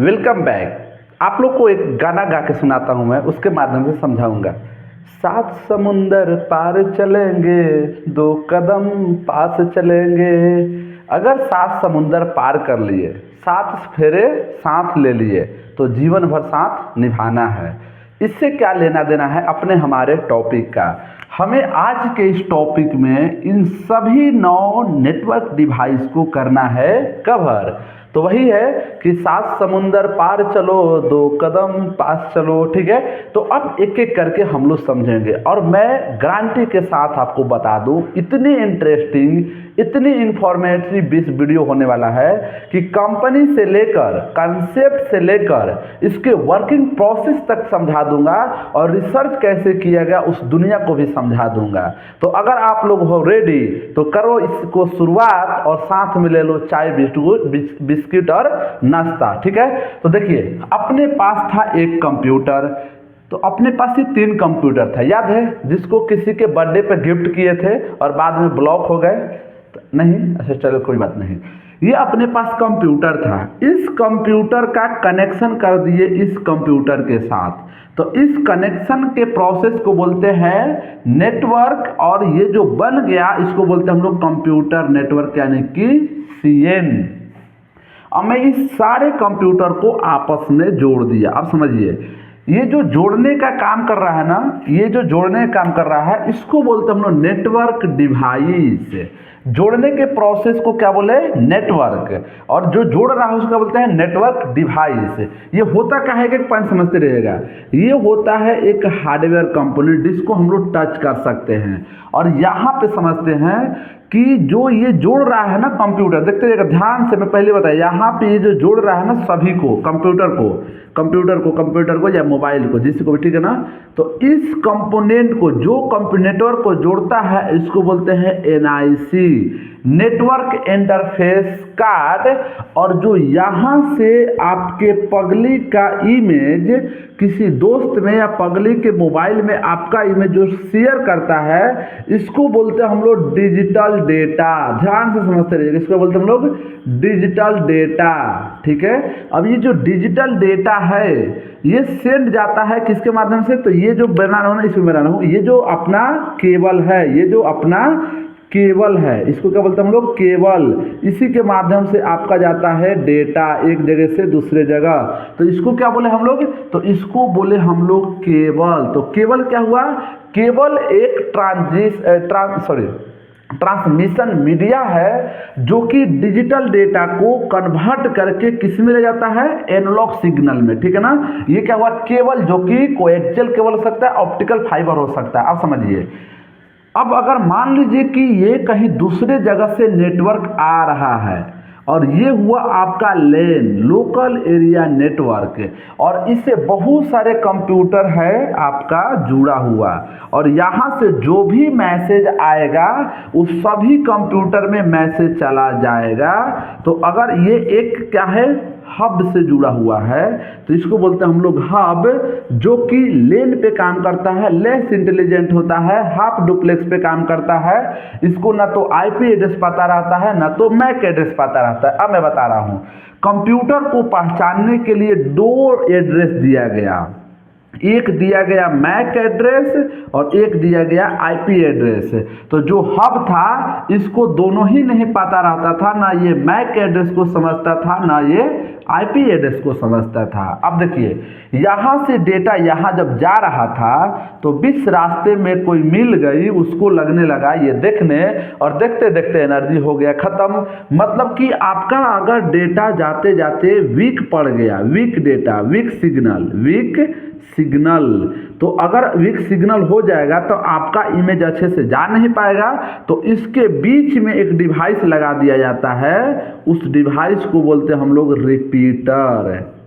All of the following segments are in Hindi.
Welcome back. आप लोग को एक गाना गा के सुनाता हूँ मैं, उसके माध्यम से समझाऊंगा। सात समुंदर पार चलेंगे, दो कदम पास चलेंगे। अगर सात समुंदर पार कर लिए, सात फेरे साथ ले लिए, तो जीवन भर साथ निभाना है। इससे क्या लेना देना है अपने हमारे टॉपिक का। हमें आज के इस टॉपिक में इन सभी 9 नेटवर्क डिवाइस को करना है कवर। तो वही है कि सात समुंदर पार चलो, दो कदम पास चलो। ठीक है, तो अब एक एक करके हम लोग समझेंगे और मैं गारंटी के साथ आपको बता दूं, इतनी इंटरेस्टिंग, इतनी इंफॉर्मेटिव इस वीडियो होने वाला है कि कंपनी से लेकर, कंसेप्ट से लेकर इसके वर्किंग प्रोसेस तक समझा दूंगा और रिसर्च कैसे किया गया उस दुनिया को भी समझा दूंगा। तो अगर आप लोग हो रेडी तो करो इसको शुरुआत और साथ में ले लो चाय बिस्किट और नाश्ता। ठीक है, तो देखिए अपने पास था एक कंप्यूटर। तो अपने पास ही 3 कंप्यूटर था, याद है, जिसको किसी के बर्थडे पे गिफ्ट किए थे और बाद में ब्लॉक हो गए। नहीं, अच्छा चलो कोई बात नहीं। ये अपने पास कंप्यूटर था, इस कंप्यूटर का कनेक्शन कर दिए इस कंप्यूटर के साथ। तो इस कनेक्शन के प्रोसेस को बोलते हैं नेटवर्क, और ये जो बन गया इसको बोलते हैं हम लोग कंप्यूटर नेटवर्क, यानी कि CN। अब मैं इस सारे कंप्यूटर को आपस में जोड़ दिया। अब समझिए, ये जो जोड़ने का काम कर रहा है ना, ये जो जोड़ने का काम कर रहा है इसको बोलते हैं हम लोग नेटवर्क डिवाइस। जोड़ने के प्रोसेस को क्या बोले? नेटवर्क। और जो जोड़ रहा है उसको बोलते हैं नेटवर्क डिवाइस। ये होता क्या है, एक पॉइंट समझते रहिएगा। ये होता है एक हार्डवेयर कंपोनेंट जिसको हम लोग टच कर सकते हैं। और यहाँ पे समझते हैं कि जो ये जोड़ रहा है ना कंप्यूटर, देखते रहिएगा ध्यान से, मैं पहले बताया, यहाँ पे ये जो जोड़ रहा है ना सभी को, कंप्यूटर को या मोबाइल को, जिसको भी, ठीक है ना। तो इस कंपोनेंट को, जो नेटवर्क को जोड़ता है, इसको बोलते हैं NIC, नेटवर्क इंटरफेस कार्ड। और जो यहाँ से आपके पगली का इमेज किसी दोस्त में या पगली के मोबाइल में आपका इमेज जो शेयर करता है, इसको बोलते हैं हम लोग डिजिटल डेटा। ध्यान से समझते रहिए, इसको बोलते हैं हम लोग डिजिटल डेटा। ठीक है, अब ये जो डिजिटल डेटा है ये सेंड जाता है किसके माध्यम से? तो ये जो बना रहा हूं ना, इसमें बना रहा हूं, ये जो अपना केबल है, ये जो अपना केबल है, इसको क्या बोलते हैं हम लोग? केबल। इसी के माध्यम से आपका जाता है डेटा एक जगह से दूसरे जगह। तो इसको क्या बोले हम लोग? तो इसको बोले हम लोग केबल। तो केबल क्या हुआ? केबल एक ट्रांसमिशन मीडिया है जो कि डिजिटल डेटा को कन्वर्ट करके किस में ले जाता है? एनालॉग सिग्नल में। ठीक है ना, ये क्या हुआ? केबल, जो कि कोएक्सियल केबल हो सकता है, ऑप्टिकल फाइबर हो सकता है। आप समझिए, अब अगर मान लीजिए कि ये कहीं दूसरे जगह से नेटवर्क आ रहा है और ये हुआ आपका LAN, लोकल एरिया नेटवर्क, और इससे बहुत सारे कंप्यूटर है आपका जुड़ा हुआ, और यहाँ से जो भी मैसेज आएगा उस सभी कंप्यूटर में मैसेज चला जाएगा। तो अगर ये एक क्या है, हब से जुड़ा हुआ है, तो इसको बोलते हैं हम लोग हब, जो कि LAN पे काम करता है, लेस इंटेलिजेंट होता है, हाफ डुप्लेक्स पे काम करता है। इसको ना तो IP एड्रेस पता रहता है, ना तो MAC एड्रेस पता रहता है। अब मैं बता रहा हूं, कंप्यूटर को पहचानने के लिए 2 एड्रेस दिया गया, एक दिया गया MAC एड्रेस और एक दिया गया IP एड्रेस। तो जो हब था इसको दोनों ही नहीं पता रहता था, ना ये MAC एड्रेस को समझता था, ना ये IP एड्रेस को समझता था। अब देखिए, यहाँ से डेटा यहाँ जब जा रहा था तो बीच रास्ते में कोई मिल गई, उसको लगने लगा ये देखने, और देखते देखते एनर्जी हो गया खत्म। मतलब कि आपका अगर डेटा जाते जाते वीक पड़ गया, वीक डेटा, वीक सिग्नल, तो अगर वीक सिग्नल हो जाएगा तो आपका इमेज अच्छे से जा नहीं पाएगा। तो इसके बीच में एक डिवाइस लगा दिया जाता है, उस डिवाइस को बोलते हैं हम लोग रिपीटर।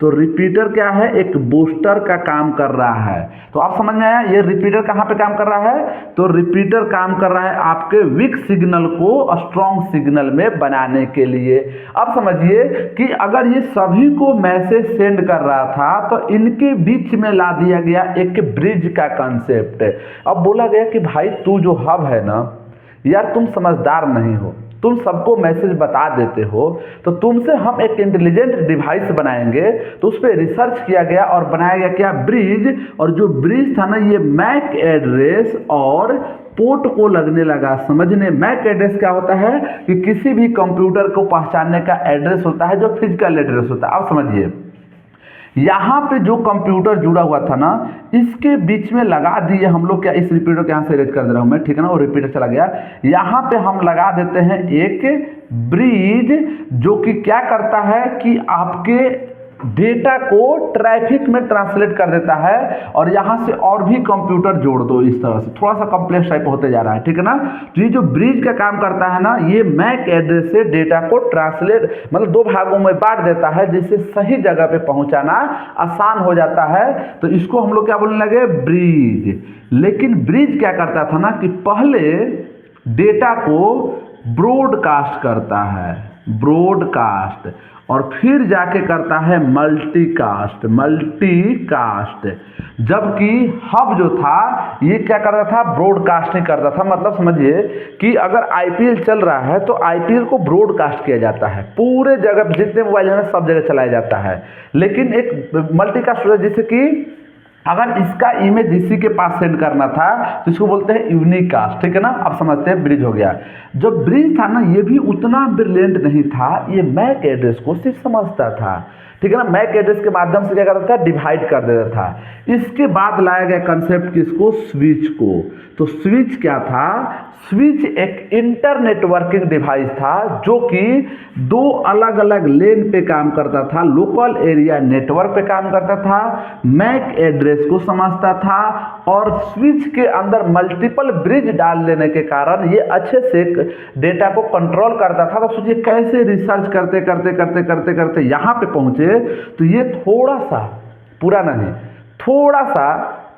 तो रिपीटर क्या है? एक बूस्टर का काम कर रहा है। तो आप समझ में आया, ये रिपीटर कहाँ पे काम कर रहा है? तो रिपीटर काम कर रहा है आपके वीक सिग्नल को स्ट्रॉन्ग सिग्नल में बनाने के लिए। अब समझिए कि अगर ये सभी को मैसेज सेंड कर रहा था तो इनके बीच में ला दिया गया एक ब्रिज का कंसेप्ट। अब बोला गया कि भाई तू जो हब है ना यार, तुम समझदार नहीं हो, तुम सबको मैसेज बता देते हो, तो तुमसे हम एक इंटेलिजेंट डिवाइस बनाएंगे। तो उस पर रिसर्च किया गया और बनाया गया क्या, ब्रिज। और जो ब्रिज था ना, ये मैक एड्रेस और पोर्ट को लगने लगा समझने। मैक एड्रेस क्या होता है कि किसी भी कंप्यूटर को पहचानने का एड्रेस होता है जो फिजिकल एड्रेस होता है। अब समझिए, यहाँ पे जो कंप्यूटर जुड़ा हुआ था ना, इसके बीच में लगा दिए हम लोग क्या, इस रिपीटर को यहाँ से इरेज कर दे रहा हूँ मैं, ठीक है ना, वो रिपीटर चला गया। यहाँ पे हम लगा देते हैं एक ब्रिज, जो कि क्या करता है कि आपके डेटा को ट्रैफिक में ट्रांसलेट कर देता है। और यहाँ से और भी कंप्यूटर जोड़ दो, इस तरह से थोड़ा सा कॉम्प्लेक्स टाइप होते जा रहा है, ठीक है ना। तो ये जो ब्रिज का काम करता है ना, ये मैक एड्रेस से डेटा को ट्रांसलेट मतलब दो भागों में बांट देता है, जिससे सही जगह पे पहुंचाना आसान हो जाता है। तो इसको हम लोग क्या बोलने लगे, ब्रिज। लेकिन ब्रिज क्या करता था ना कि पहले डेटा को ब्रॉडकास्ट करता है, ब्रॉडकास्ट, और फिर जाके करता है मल्टीकास्ट, मल्टीकास्ट। जबकि हब जो था ये क्या करता था, ब्रॉडकास्ट नहीं करता था। मतलब समझिए कि अगर आईपीएल चल रहा है तो आईपीएल को ब्रॉडकास्ट किया जाता है, पूरे जगह जितने मोबाइल है सब जगह चलाया जाता है। लेकिन एक मल्टीकास्ट होता है, जैसे कि अगर इसका इमेज इसी के पास सेंड करना था तो इसको बोलते हैं यूनिकास्ट, ठीक है ना। अब समझते हैं ब्रिज हो गया। जो ब्रिज था ना, ये भी उतना ब्रिलियंट नहीं था, ये मैक एड्रेस को सिर्फ समझता था, ठीक है ना। मैक एड्रेस के माध्यम से क्या करता था, डिवाइड कर देता था। इसके बाद लाया गया कंसेप्ट किसको, स्विच को। तो स्विच क्या था, स्विच एक इंटरनेटवर्किंग डिवाइस था जो कि दो अलग अलग लेन पे काम करता था, लोकल एरिया नेटवर्क पे काम करता था, मैक एड्रेस को समझता था, और स्विच के अंदर मल्टीपल ब्रिज डाल लेने के कारण ये अच्छे से डेटा को कंट्रोल करता था। तो सोचिए कैसे रिसर्च करते करते करते करते करते यहाँ पे पहुंचे। तो ये थोड़ा सा, पूरा नहीं, थोड़ा सा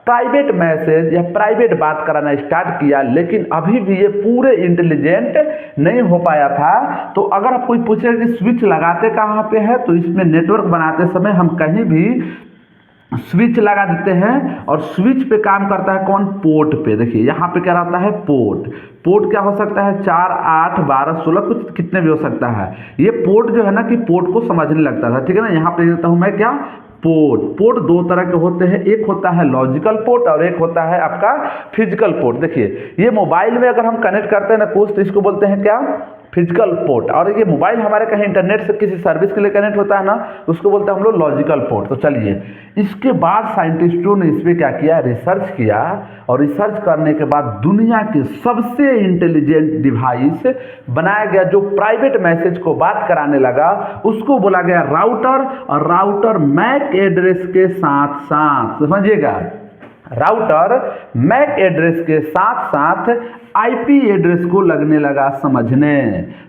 प्राइवेट मैसेज या प्राइवेट बात कराना स्टार्ट किया, लेकिन अभी भी ये पूरे इंटेलिजेंट नहीं हो पाया था। तो अगर आप कोई पूछे कि स्विच लगाते कहाँ पे है, तो इसमें नेटवर्क बनाते समय हम कहीं भी स्विच लगा देते हैं, और स्विच पे काम करता है कौन, पोर्ट पे। देखिए यहाँ पे क्या रहता है, पोर्ट। पोर्ट क्या हो सकता है, 4, 8, 12, 16, कुछ कितने भी हो सकता है। ये पोर्ट जो है ना कि पोर्ट को समझने लगता था, ठीक है ना। यहाँ पे देता हूँ मैं क्या, पोर्ट। पोर्ट दो तरह के होते हैं, एक होता है लॉजिकल पोर्ट और एक होता है आपका फिजिकल पोर्ट। देखिए ये मोबाइल में अगर हम कनेक्ट करते हैं ना कुछ, तो इसको बोलते हैं क्या, फिजिकल पोर्ट। और ये मोबाइल हमारे कहीं इंटरनेट से किसी सर्विस के लिए कनेक्ट होता है ना, उसको बोलते हैं हम लोग लॉजिकल पोर्ट। तो चलिए, इसके बाद साइंटिस्टों ने इस पर क्या किया, रिसर्च किया, और रिसर्च करने के बाद दुनिया के सबसे इंटेलिजेंट डिवाइस बनाया गया जो प्राइवेट मैसेज को बात कराने लगा, उसको बोला गया राउटर। और राउटर मैक एड्रेस के साथ साथ, समझिएगा, राउटर मैक एड्रेस के साथ साथ आईपी एड्रेस को लगने लगा समझने।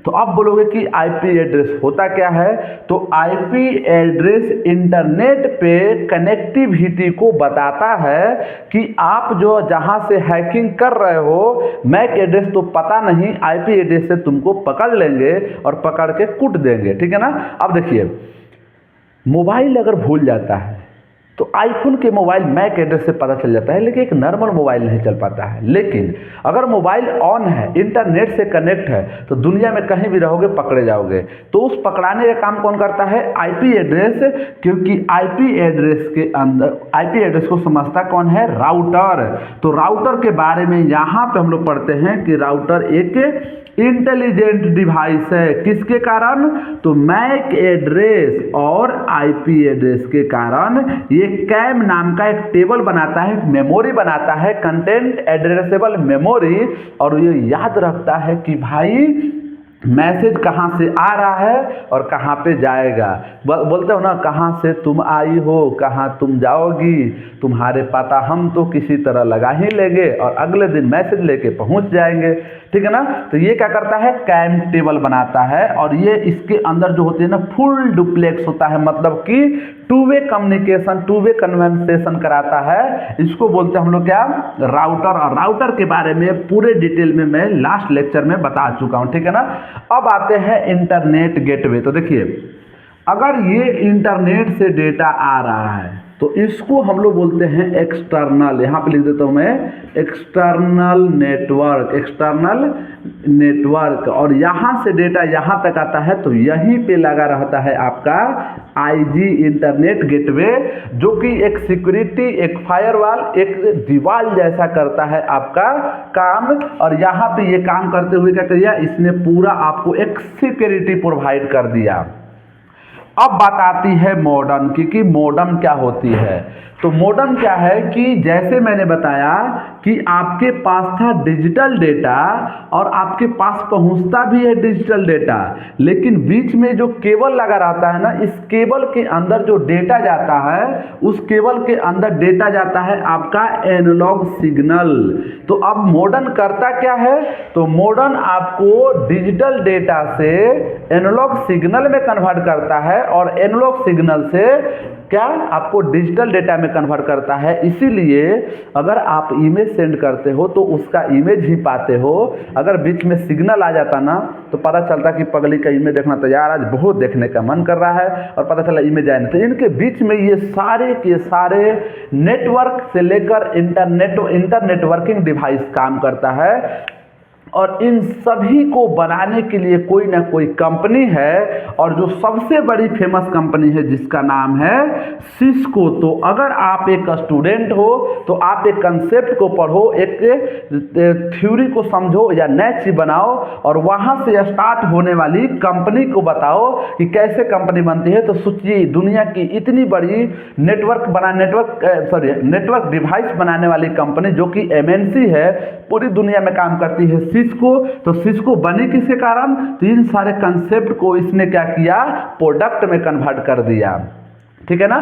तो अब बोलोगे कि आईपी एड्रेस होता क्या है, तो आईपी एड्रेस इंटरनेट पे कनेक्टिविटी को बताता है कि आप जो जहां से हैकिंग कर रहे हो, मैक एड्रेस तो पता नहीं, आईपी एड्रेस से तुमको पकड़ लेंगे और पकड़ के कूट देंगे, ठीक है ना। अब देखिए, मोबाइल अगर भूल जाता है तो आईफोन के मोबाइल मैक एड्रेस से पता चल जाता है, लेकिन एक नॉर्मल मोबाइल नहीं चल पाता है। लेकिन अगर मोबाइल ऑन है, इंटरनेट से कनेक्ट है, तो दुनिया में कहीं भी रहोगे पकड़े जाओगे। तो उस पकड़ाने का काम कौन करता है, आईपी एड्रेस। क्योंकि आईपी एड्रेस के अंदर, आईपी एड्रेस को समझता कौन है, राउटर। तो राउटर के बारे में यहाँ पे हम लोग पढ़ते हैं कि राउटर एक इंटेलिजेंट डिवाइस है, किसके कारण, तो मैक एड्रेस और आईपी एड्रेस के कारण ये कैम नाम का एक टेबल बनाता है, मेमोरी बनाता है, कंटेंट एड्रेसेबल मेमोरी। और ये याद रखता है कि भाई मैसेज कहाँ से आ रहा है और कहाँ पे जाएगा। बोलते हो ना, कहाँ से तुम आई हो, कहाँ तुम जाओगी, तुम्हारे पता हम तो किसी तरह लगा ही लेंगे और अगले दिन मैसेज लेके पहुँच जाएंगे, ठीक है ना। तो ये क्या करता है, कैम टेबल बनाता है, और ये इसके अंदर जो होती है ना, फुल डुप्लेक्स होता है, मतलब कि two way communication, two way conversation कराता है। इसको बोलते हैं हम लोग क्या, राउटर। और राउटर के बारे में पूरे डिटेल में मैं लास्ट लेक्चर में बता चुका हूं, ठीक है ना। अब आते हैं इंटरनेट गेटवे। तो देखिए, अगर ये इंटरनेट से डेटा आ रहा है, तो इसको हम लोग बोलते हैं एक्सटर्नल, यहाँ पे लिख देता हूँ मैं एक्सटर्नल नेटवर्क। और यहाँ से डेटा यहाँ तक आता है तो यहीं पे लगा रहता है आपका आईजी इंटरनेट गेटवे, जो कि एक सिक्योरिटी, एक फायरवॉल, एक दीवार जैसा करता है आपका काम। और यहाँ पे ये काम करते हुए क्या किया, इसने पूरा आपको एक सिक्योरिटी प्रोवाइड कर दिया। अब बात आती है मॉडर्न की, कि मॉडर्न क्या होती है। तो मॉडर्न क्या है कि जैसे मैंने बताया कि आपके पास था डिजिटल डेटा और आपके पास पहुंचता भी है डिजिटल डेटा, लेकिन बीच में जो केबल लगा रहता है ना, इस केबल के अंदर जो डेटा जाता है, उस केबल के अंदर डेटा जाता है आपका एनालॉग सिग्नल। तो अब मॉडर्न करता क्या है, तो मॉडर्न आपको डिजिटल डेटा से एनालॉग सिग्नल में कन्वर्ट करता है और एनालॉग सिग्नल से क्या आपको डिजिटल डेटा में कन्वर्ट करता है। इसीलिए अगर आप इमेज सेंड करते हो तो उसका इमेज ही पाते हो। अगर बीच में सिग्नल आ जाता ना तो पता चलता कि पगली का इमेज देखना तो यार आज बहुत देखने का मन कर रहा है, और पता चला इमेज आया नहीं। तो इनके बीच में ये सारे के सारे नेटवर्क से लेकर इंटरनेटवर्किंग डिवाइस काम करता है। और इन सभी को बनाने के लिए कोई ना कोई कंपनी है, और जो सबसे बड़ी फेमस कंपनी है जिसका नाम है सिस्को। तो अगर आप एक स्टूडेंट हो तो आप एक कंसेप्ट को पढ़ो, एक थ्योरी को समझो या नई चीज बनाओ, और वहां से स्टार्ट होने वाली कंपनी को बताओ कि कैसे कंपनी बनती है। तो सोचिए दुनिया की इतनी बड़ी नेटवर्क डिवाइस बनाने वाली कंपनी जो कि एमएनसी है, पूरी दुनिया में काम करती है सिस्को। तो सिस्को बनी किसके कारण, तो इन सारे कंसेप्ट को इसने क्या किया, प्रोडक्ट में कन्वर्ट कर दिया। ठीक है ना।